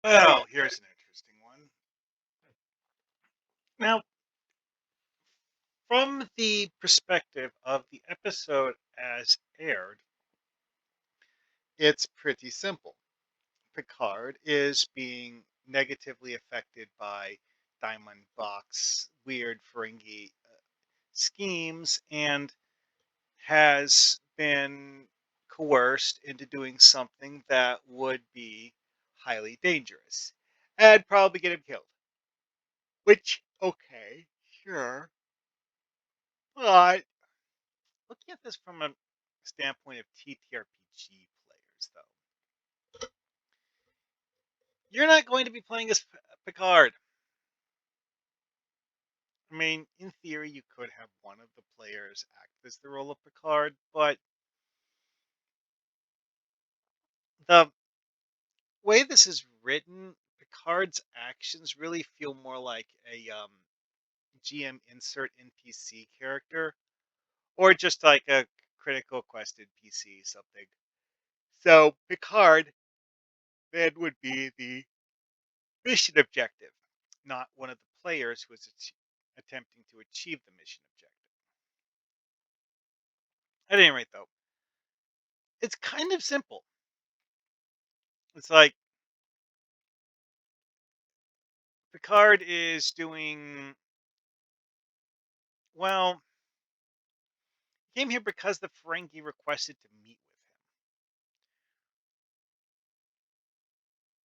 Well, here's an interesting one. Now, from the perspective of the episode as aired, it's pretty simple. Picard is being negatively affected by Diamond Box weird Ferengi schemes and has been coerced into doing something that would be highly dangerous and probably get him killed. Which, okay, sure. But looking at this from a standpoint of TTRPG players, though, you're not going to be playing as Picard. I mean, in theory, you could have one of the players act as the role of Picard, but the way this is written, Picard's actions really feel more like a GM insert NPC character, or just like a critical quest NPC something. So Picard then would be the mission objective, not one of the players who is attempting to achieve the mission objective. At any rate, though, it's kind of simple. It's like Picard is doing well. He came here because the Ferengi requested to meet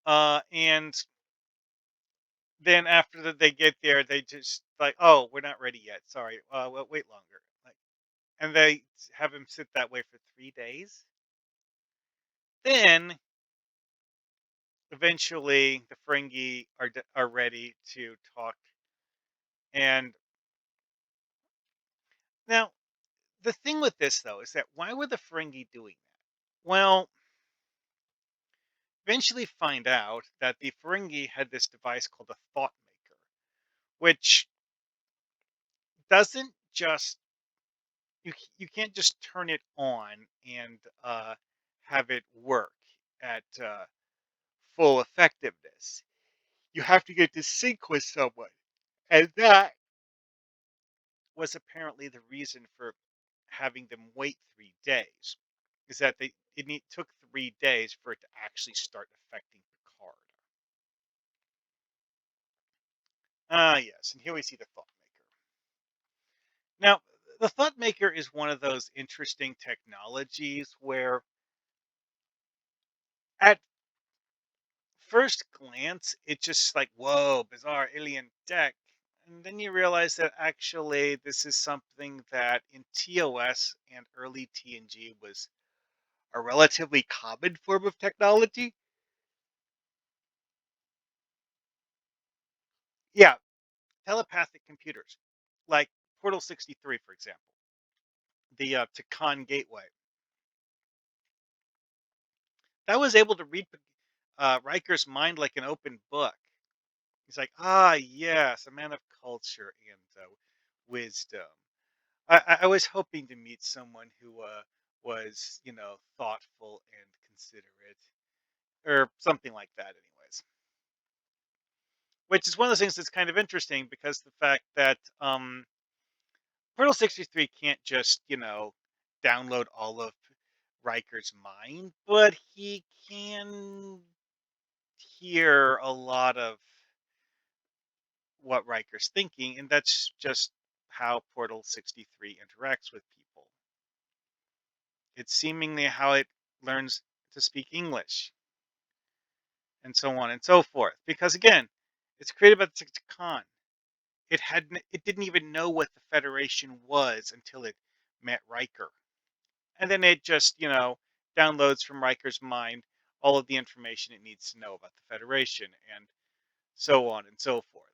with him. And then after they get there, they just like, oh, we're not ready yet. Sorry. Well, wait longer. Like, and they have him sit that way for 3 days. Then eventually, the Ferengi are ready to talk. And now, the thing with this though is that why were the Ferengi doing that? Well, eventually find out that the Ferengi had this device called a thought maker, which doesn't just you can't just turn it on and have it work at full effectiveness. You have to get to sync with someone, and that was apparently the reason for having them wait 3 days. Is that took 3 days for it to actually start affecting Picard. Ah, yes, and here we see the thought maker. Now, the thought maker is one of those interesting technologies where at first glance, it's just like, whoa, bizarre alien tech. And then you realize that actually this is something that in TOS and early TNG was a relatively common form of technology. Yeah, telepathic computers, like Portal 63, for example, the Takan Gateway. That was able to read Riker's mind like an open book. He's like, ah, yes, a man of culture and wisdom. I was hoping to meet someone who was, thoughtful and considerate, or something like that, anyways. Which is one of those things that's kind of interesting because the fact that Portal 63 can't just, download all of Riker's mind, but he can hear a lot of what Riker's thinking, and that's just how Portal 63 interacts with people. It's seemingly how it learns to speak English, and so on and so forth. Because again, it's created by the Khan. It didn't even know what the Federation was until it met Riker, and then it just downloads from Riker's mind all of the information it needs to know about the Federation, and so on and so forth.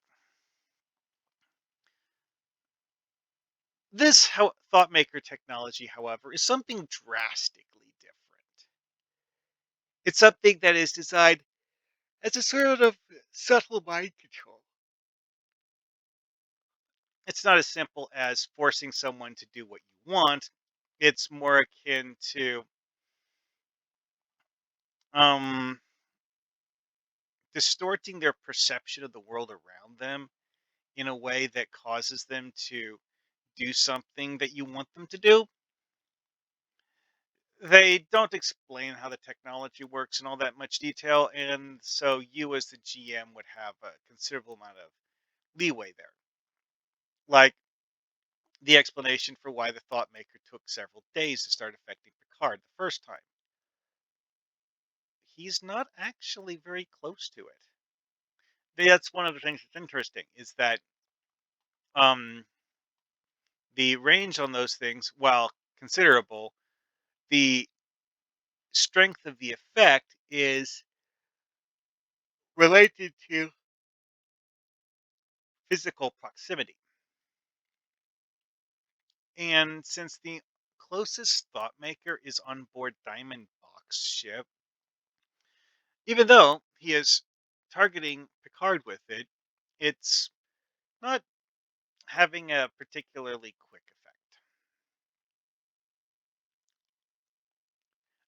This thought maker technology, however, is something drastically different. It's something that is designed as a sort of subtle mind control. It's not as simple as forcing someone to do what you want. It's more akin to um, distorting their perception of the world around them in a way that causes them to do something that you want them to do. They don't explain how the technology works in all that much detail, and so you as the GM would have a considerable amount of leeway there. Like the explanation for why the thought maker took several days to start affecting Picard the first time. He's not actually very close to it. That's one of the things that's interesting is that um, the range on those things, while considerable, the strength of the effect is related to physical proximity. And since the closest thought maker is on board Diamond Box ship, even though he is targeting Picard with it, it's not having a particularly quick effect.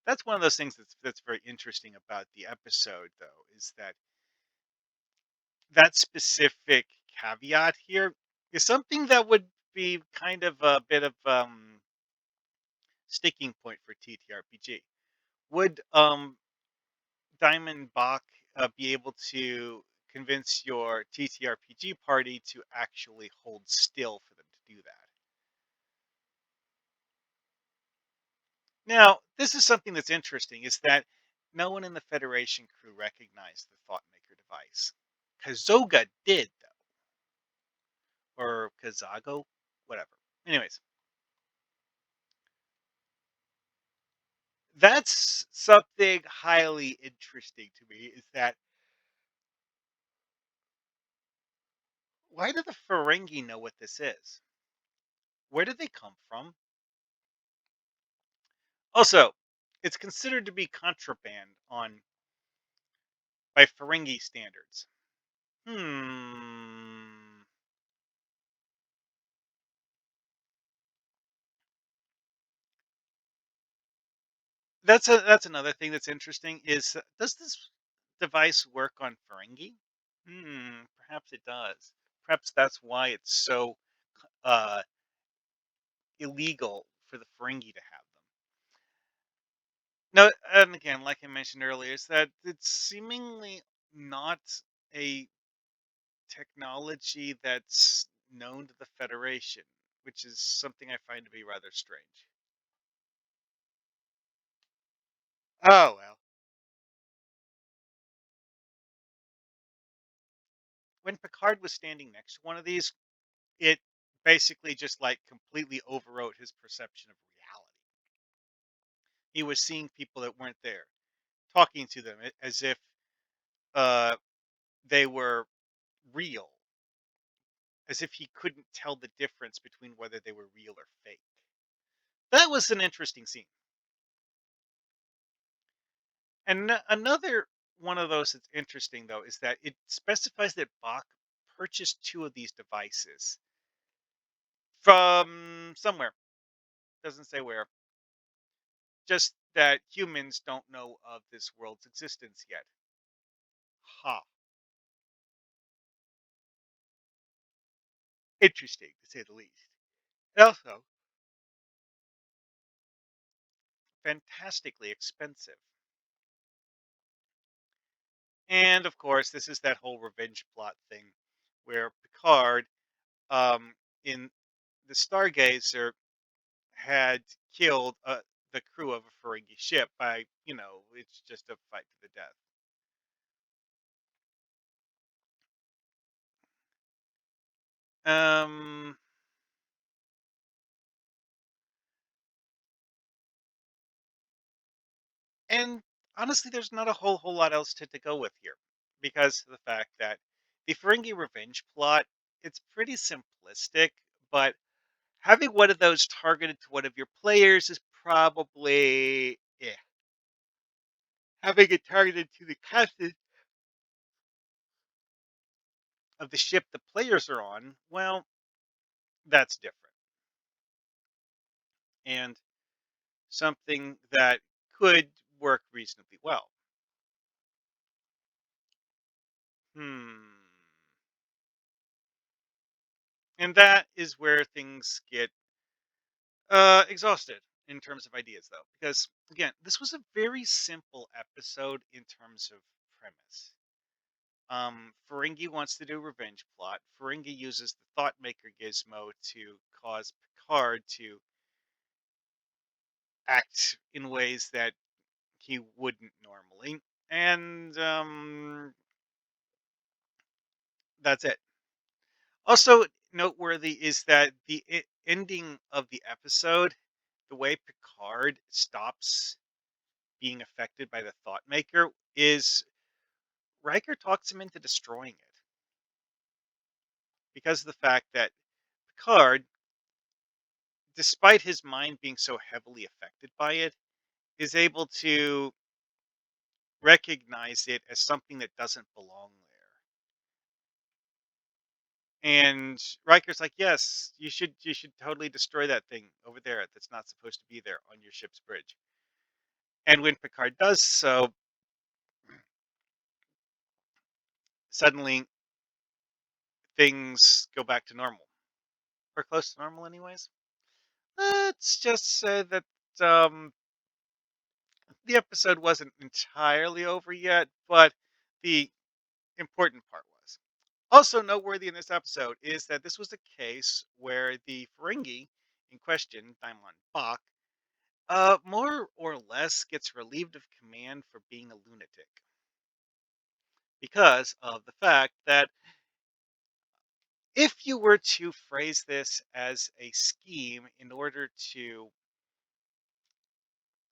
That's one of those things that's very interesting about the episode, though, is that that specific caveat here is something that would be kind of a bit of sticking point for TTRPG. Would Diamond Bach be able to convince your TTRPG party to actually hold still for them to do that? Now, this is something that's interesting is that no one in the Federation crew recognized the Thoughtmaker device. Kazoga did, though, or Kazago, whatever. Anyways, that's something highly interesting to me is that why do the Ferengi know what this is? Where did they come from? Also, it's considered to be contraband on by Ferengi standards. Hmm. That's another thing that's interesting is does this device work on Ferengi? Perhaps it does. Perhaps that's why it's so uh, illegal for the Ferengi to have them. No, and again, like I mentioned earlier, is that it's seemingly not a technology that's known to the Federation, which is something I find to be rather strange. Oh well. When Picard was standing next to one of these, it basically just like completely overwrote his perception of reality. He was seeing people that weren't there, talking to them as if uh, they were real, as if he couldn't tell the difference between whether they were real or fake. That was an interesting scene. And another one of those that's interesting, though, is that it specifies that Bach purchased two of these devices from somewhere. Doesn't say where. Just that humans don't know of this world's existence yet. Ha. Interesting, to say the least. Also, fantastically expensive. And of course, this is that whole revenge plot thing where Picard, um, in the Stargazer, had killed the crew of a Ferengi ship by, it's just a fight to the death. Um, and honestly, there's not a whole lot else to go with here because of the fact that the Ferengi revenge plot, it's pretty simplistic, but having one of those targeted to one of your players is probably having it targeted to the captain of the ship the players are on, well, that's different. And something that could work reasonably well. And that is where things get exhausted in terms of ideas, though, because again, this was a very simple episode in terms of premise. Ferengi wants to do a revenge plot. Ferengi uses the Thought Maker gizmo to cause Picard to act in ways that he wouldn't normally, and that's it. Also noteworthy is that the ending of the episode, the way Picard stops being affected by the Thought Maker, is Riker talks him into destroying it because of the fact that Picard, despite his mind being so heavily affected by it, is able to recognize it as something that doesn't belong there. And Riker's like, "Yes, you should totally destroy that thing over there that's not supposed to be there on your ship's bridge." And when Picard does so, suddenly things go back to normal, or close to normal, anyways. Let's just say that um, the episode wasn't entirely over yet, but the important part was. Also noteworthy in this episode is that this was a case where the Ferengi in question, Daimon Bach, more or less gets relieved of command for being a lunatic because of the fact that if you were to phrase this as a scheme in order to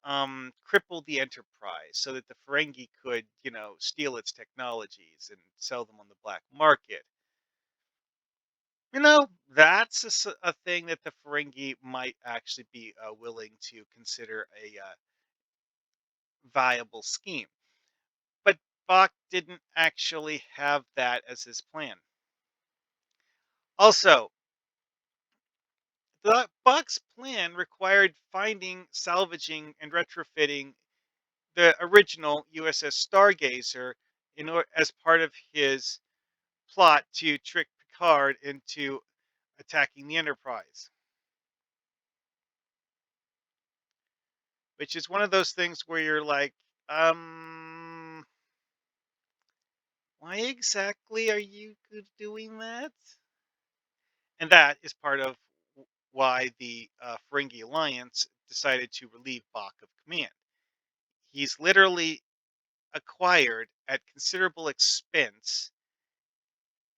cripple the enterprise so that the Ferengi could, steal its technologies and sell them on the black market, that's a thing that the Ferengi might actually be willing to consider a viable scheme. But Bach didn't actually have that as his plan. Also, the Bach's plan required finding, salvaging, and retrofitting the original USS Stargazer as part of his plot to trick Picard into attacking the Enterprise, which is one of those things where you're like, um, why exactly are you doing that? And that is part of why the Ferengi Alliance decided to relieve Bach of command. He's literally acquired at considerable expense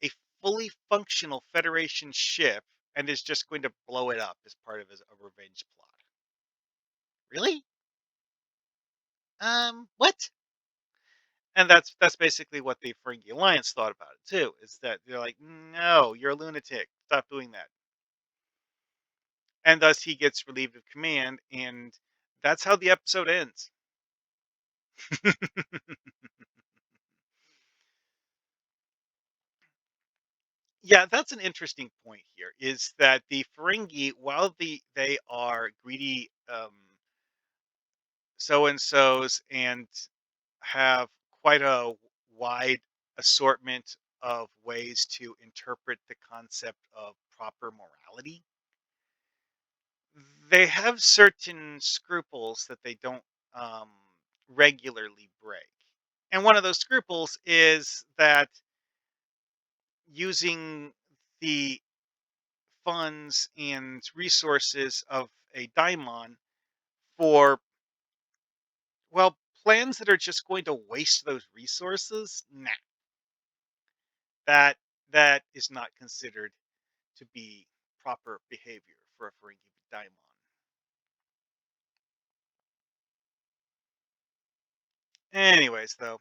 a fully functional Federation ship and is just going to blow it up as part of a revenge plot. Really? What? And that's basically what the Ferengi Alliance thought about it too. Is that they're like, no, you're a lunatic. Stop doing that. And thus he gets relieved of command, and that's how the episode ends. Yeah, that's an interesting point here. Is that the Ferengi, while they are greedy so and so's and have quite a wide assortment of ways to interpret the concept of proper morality, they have certain scruples that they don't um, regularly break. And one of those scruples is that using the funds and resources of a daimon for, well, plans that are just going to waste those resources, nah, that that is not considered to be proper behavior for a Ferengi daimon. Anyways, though,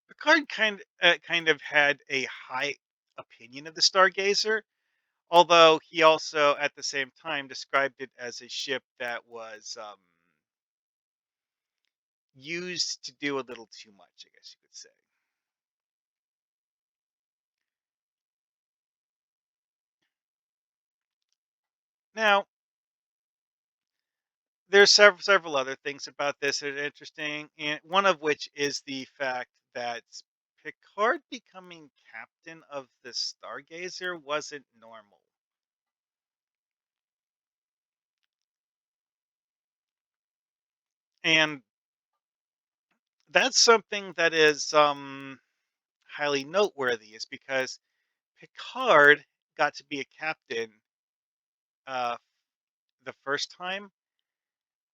Picard kind of had a high opinion of the Stargazer, although he also at the same time described it as a ship that was used to do a little too much, I guess you could say. Now, there's several other things about this that are interesting, and one of which is the fact that Picard becoming captain of the Stargazer wasn't normal. And that's something that is highly noteworthy is because Picard got to be a captain uh, the first time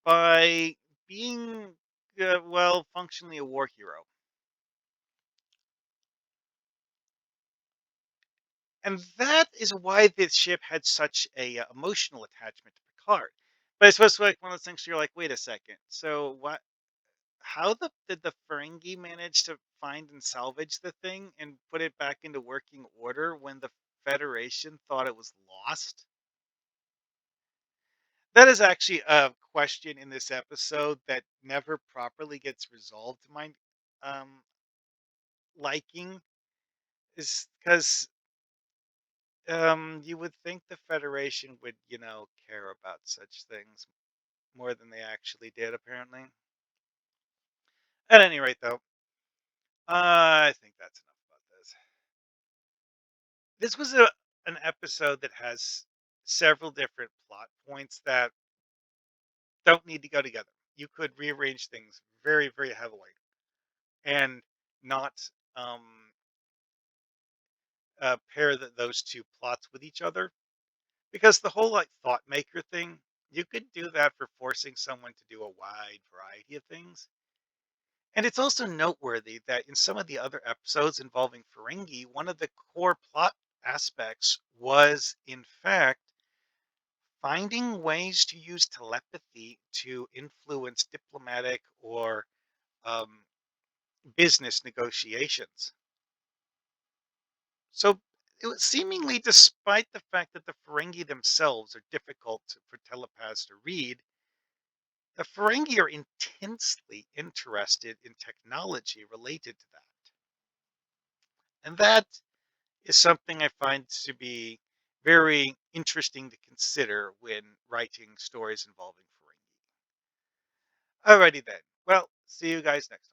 by being, well, functionally a war hero. And that is why this ship had such a emotional attachment to Picard. But it's supposed to be like one of those things you're like, wait a second. So what? How did the Ferengi manage to find and salvage the thing and put it back into working order when the Federation thought it was lost? That is actually a question in this episode that never properly gets resolved to my um, liking, is because you would think the Federation would, care about such things more than they actually did, apparently. At any rate, though, I think that's enough about this. This was an episode that has several different plot points that don't need to go together. You could rearrange things very, very heavily and not um, pair those two plots with each other. Because the whole like thought maker thing, you could do that for forcing someone to do a wide variety of things. And it's also noteworthy that in some of the other episodes involving Ferengi, one of the core plot aspects was, in fact, finding ways to use telepathy to influence diplomatic or um, business negotiations. So, it was seemingly, despite the fact that the Ferengi themselves are difficult for telepaths to read, the Ferengi are intensely interested in technology related to that. And that is something I find to be very interesting to consider when writing stories involving Ferengi. Alrighty then. Well, see you guys next time.